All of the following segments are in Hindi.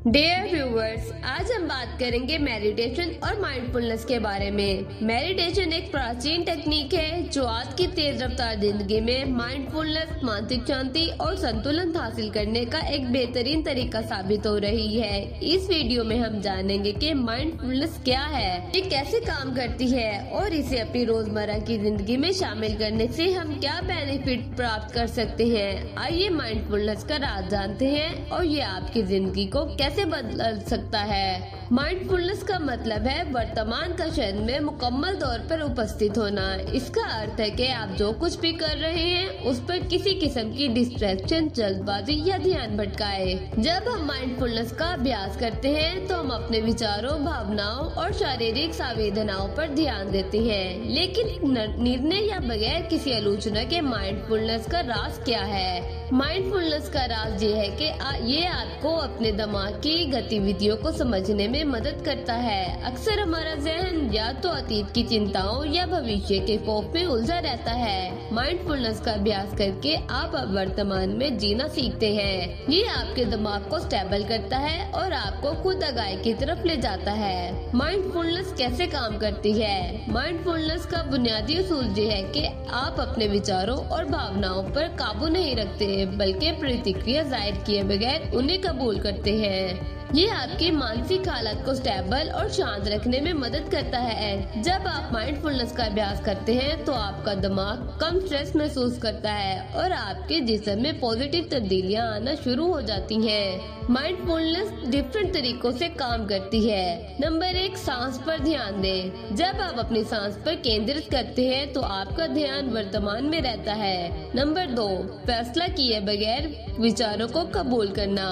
डियर व्यूवर्स, आज हम बात करेंगे मेडिटेशन और माइंडफुलनेस के बारे में। मेडिटेशन एक प्राचीन टेक्निक है जो आज की तेज रफ्तार जिंदगी में माइंडफुलनेस, मानसिक शांति और संतुलन हासिल करने का एक बेहतरीन तरीका साबित हो रही है। इस वीडियो में हम जानेंगे कि माइंडफुलनेस क्या है, ये कैसे काम करती है और इसे अपनी रोजमर्रा की जिंदगी में शामिल करने से हम क्या बेनिफिट प्राप्त कर सकते हैं। आइए माइंडफुलनेस का राज जानते हैं और ये आपकी जिंदगी को कैसे बदल सकता है। माइंडफुलनेस का मतलब है वर्तमान का क्षण में मुकम्मल तौर पर उपस्थित होना। इसका अर्थ है कि आप जो कुछ भी कर रहे हैं उस पर किसी किस्म की डिस्ट्रैक्शन, जल्दबाजी या ध्यान भटकाए। जब हम माइंडफुलनेस का अभ्यास करते हैं तो हम अपने विचारों, भावनाओं और शारीरिक संवेदनाओं पर ध्यान देते हैं, लेकिन निर्णय या बगैर किसी आलोचना के माइंडफुलनेस का राज क्या है। माइंडफुलनेस का राज ये है कि ये आपको अपने दिमाग की गतिविधियों को समझने में मदद करता है। अक्सर हमारा जहन या तो अतीत की चिंताओं या भविष्य के खौफ में उलझा रहता है। माइंडफुलनेस का अभ्यास करके आप अब वर्तमान में जीना सीखते हैं। ये आपके दिमाग को स्टेबल करता है और आपको खुद आगाही की तरफ ले जाता है। माइंडफुलनेस कैसे काम करती है? माइंडफुलनेस का बुनियादी उसूल ये है कि आप अपने विचारों और भावनाओं पर काबू नहीं रखते, बल्कि प्रतिक्रिया जाहिर किए बगैर उन्हें कबूल करते हैं। ये आपकी मानसिक हालत को स्टेबल और शांत रखने में मदद करता है। जब आप माइंडफुलनेस का अभ्यास करते हैं तो आपका दिमाग कम स्ट्रेस महसूस करता है और आपके जिस्म में पॉजिटिव तब्दीलियां आना शुरू हो जाती हैं। माइंडफुलनेस डिफरेंट तरीकों से काम करती है। नंबर 1, सांस पर ध्यान दें। जब आप अपनी सांस पर केंद्रित करते हैं तो आपका ध्यान वर्तमान में रहता है। नंबर 2, फैसला किए बगैर विचारों को कबूल करना।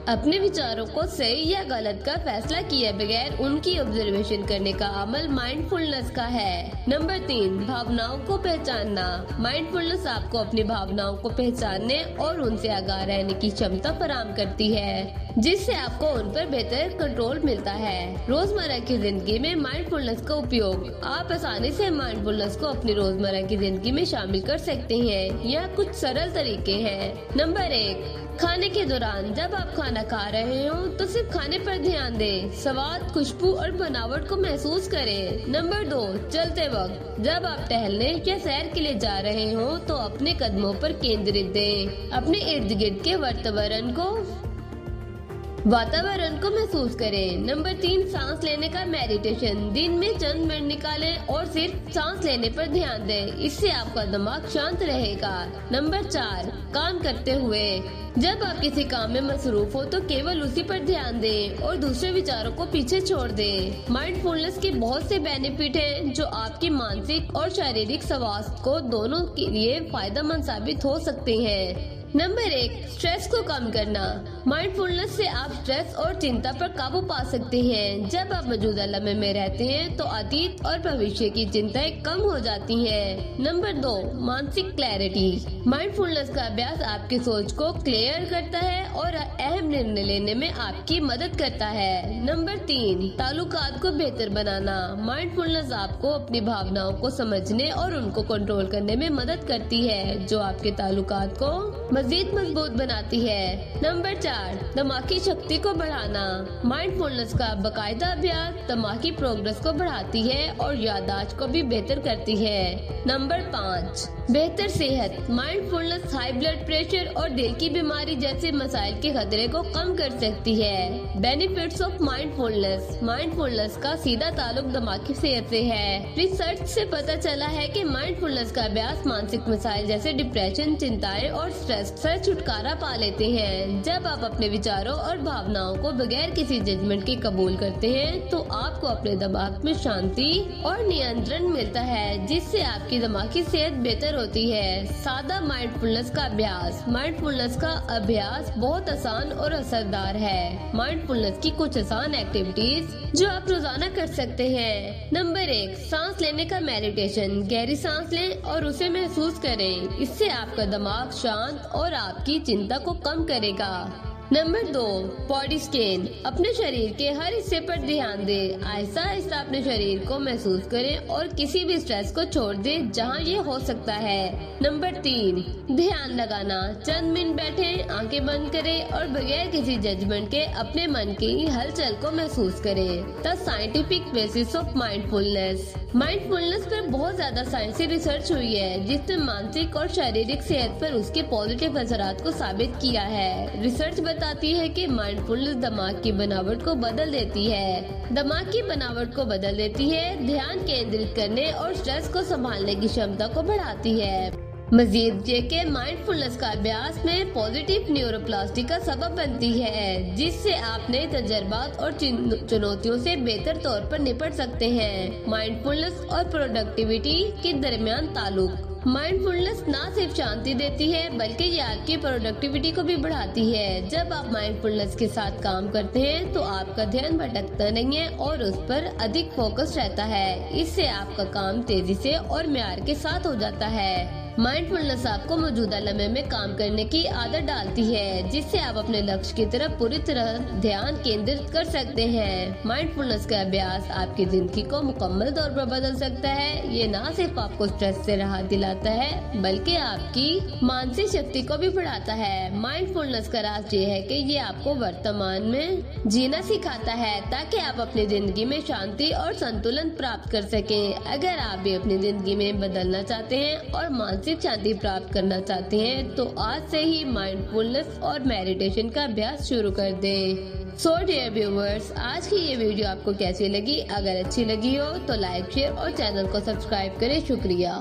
अपने विचारों को सही या गलत का फैसला किए बगैर उनकी ऑब्जर्वेशन करने का अमल माइंडफुलनेस का है। नंबर 3, भावनाओं को पहचानना। माइंडफुलनेस आपको अपनी भावनाओं को पहचानने और उनसे आगाह रहने की क्षमता फराहम करती है, जिससे आपको उन पर बेहतर कंट्रोल मिलता है। रोजमर्रा की जिंदगी में माइंडफुलनेस का उपयोग आप आसानी से माइंडफुलनेस को अपनी रोजमर्रा की जिंदगी में शामिल कर सकते हैं। यह कुछ सरल तरीके हैं। नंबर 1, खाने के दौरान जब आप खाना खा रहे हो तो सिर्फ खाने पर ध्यान दें। स्वाद, खुशबू और बनावट को महसूस करें। नंबर 2, चलते वक्त जब आप टहलने या सैर के लिए जा रहे हो तो अपने कदमों पर केंद्रित दें। अपने इर्द गिर्द के वातावरण को महसूस करें। नंबर 3, सांस लेने का मेडिटेशन। दिन में चंद मिनट निकालें और सिर्फ सांस लेने पर ध्यान दें। इससे आपका दिमाग शांत रहेगा। नंबर 4, काम करते हुए। जब आप किसी काम में मसरूफ हो तो केवल उसी पर ध्यान दें और दूसरे विचारों को पीछे छोड़ दें। माइंडफुलनेस के बहुत से बेनिफिट हैं जो आपकी मानसिक और शारीरिक स्वास्थ्य को दोनों के लिए फायदेमंद साबित हो सकते हैं। नंबर 1, स्ट्रेस को कम करना। माइंडफुलनेस से आप स्ट्रेस और चिंता पर काबू पा सकते हैं। जब आप मौजूदा लम्हे में रहते हैं तो अतीत और भविष्य की चिंताएं कम हो जाती हैं। नंबर 2, मानसिक क्लैरिटी। माइंडफुलनेस का अभ्यास आपकी सोच को क्लियर करता है और अहम निर्णय लेने में आपकी मदद करता है। नंबर 3, ताल्लुकात को बेहतर बनाना। माइंडफुलनेस आपको अपनी भावनाओं को समझने और उनको कंट्रोल करने में मदद करती है, जो आपके ताल्लुकात को मजीद मजबूत बनाती है। नंबर 4, दिमागी शक्ति को बढ़ाना। माइंडफुलनेस का बाकायदा अभ्यास दिमागी प्रोग्रेस को बढ़ाती है और याददाश्त को भी बेहतर करती है। नंबर 5, बेहतर सेहत। माइंडफुलनेस हाई ब्लड प्रेशर और दिल की बीमारी जैसे मसाइल के खतरे को कम कर सकती है। Benefits of mindfulness. माइंडफुलनेस का सीधा ताल्लुक दिमागी सेहत से है। रिसर्च से पता चला है कि माइंडफुलनेस का अभ्यास मानसिक मसाइल जैसे डिप्रेशन, चिंताएं और स्ट्रेस से छुटकारा पा लेते हैं। जब आप अपने विचारों और भावनाओं को बगैर किसी जजमेंट के कबूल करते हैं तो आपको अपने दिमाग में शांति और नियंत्रण मिलता है, जिससे आपकी दिमागी सेहत बेहतर होती है। सादा माइंडफुलनेस का अभ्यास। माइंडफुलनेस का अभ्यास बहुत आसान और असरदार है। माइंडफुलनेस की कुछ आसान एक्टिविटीज जो आप रोजाना कर सकते हैं। नंबर 1, सांस लेने का मेडिटेशन। गहरी सांस लें और उसे महसूस करें। इससे आपका दिमाग शांत और आपकी चिंता को कम करेगा। Number 2, body scan. अपने शरीर के हर हिस्से पर ध्यान दें। आहिस्ता आहिस्ता अपने शरीर को महसूस करें और किसी भी स्ट्रेस को छोड़ दें जहां ये हो सकता है। नंबर 3, ध्यान लगाना। चंद मिनट बैठें, आंखें बंद करें और बगैर किसी जजमेंट के अपने मन की हलचल को महसूस करें। The scientific basis of mindfulness. Mindfulness पर बहुत ज्यादा साइंसी रिसर्च हुई है जिसने मानसिक और शारीरिक सेहत पर उसके पॉजिटिव असरात को साबित किया है। रिसर्च बताती है कि माइंडफुलनेस दिमाग की बनावट को बदल देती है। दिमाग की बनावट को बदल देती है, ध्यान केंद्रित करने और स्ट्रेस को संभालने की क्षमता को बढ़ाती है। मजीद ये के माइंडफुलनेस का अभ्यास में पॉजिटिव न्यूरोप्लास्टी का सबब बनती है, जिससे आप नए तजर्बात और चुनौतियों से बेहतर तौर पर निपट सकते हैं। माइंडफुलनेस और प्रोडक्टिविटी के दरमियान ताल्लुक। माइंडफुलनेस न सिर्फ शांति देती है बल्कि ये आपकी प्रोडक्टिविटी को भी बढ़ाती है। जब आप माइंडफुलनेस के साथ काम करते हैं तो आपका ध्यान भटकता नहीं है और उस पर अधिक फोकस रहता है। इससे आपका काम तेजी से और म्यार के साथ हो जाता है। माइंडफुलनेस आपको मौजूदा लम्हे में काम करने की आदत डालती है, जिससे आप अपने लक्ष्य की तरफ पूरी तरह ध्यान केंद्रित कर सकते हैं। माइंडफुलनेस का अभ्यास आपकी जिंदगी को मुकम्मल तौर पर बदल सकता है। ये न सिर्फ आपको स्ट्रेस से राहत दिलाता है बल्कि आपकी मानसिक शक्ति को भी बढ़ाता है। माइंडफुलनेस का राज ये है कि ये आपको वर्तमान में जीना सिखाता है ताकि आप अपनी जिंदगी में शांति और संतुलन प्राप्त कर सकें। अगर आप भी अपनी जिंदगी में बदलना चाहते हैं और मानसिक शांति प्राप्त करना चाहते हैं तो आज से ही माइंडफुलनेस और मेडिटेशन का अभ्यास शुरू कर दें। सो डियर व्यूवर्स, आज की ये वीडियो आपको कैसी लगी? अगर अच्छी लगी हो तो लाइक, शेयर और चैनल को सब्सक्राइब करें। शुक्रिया।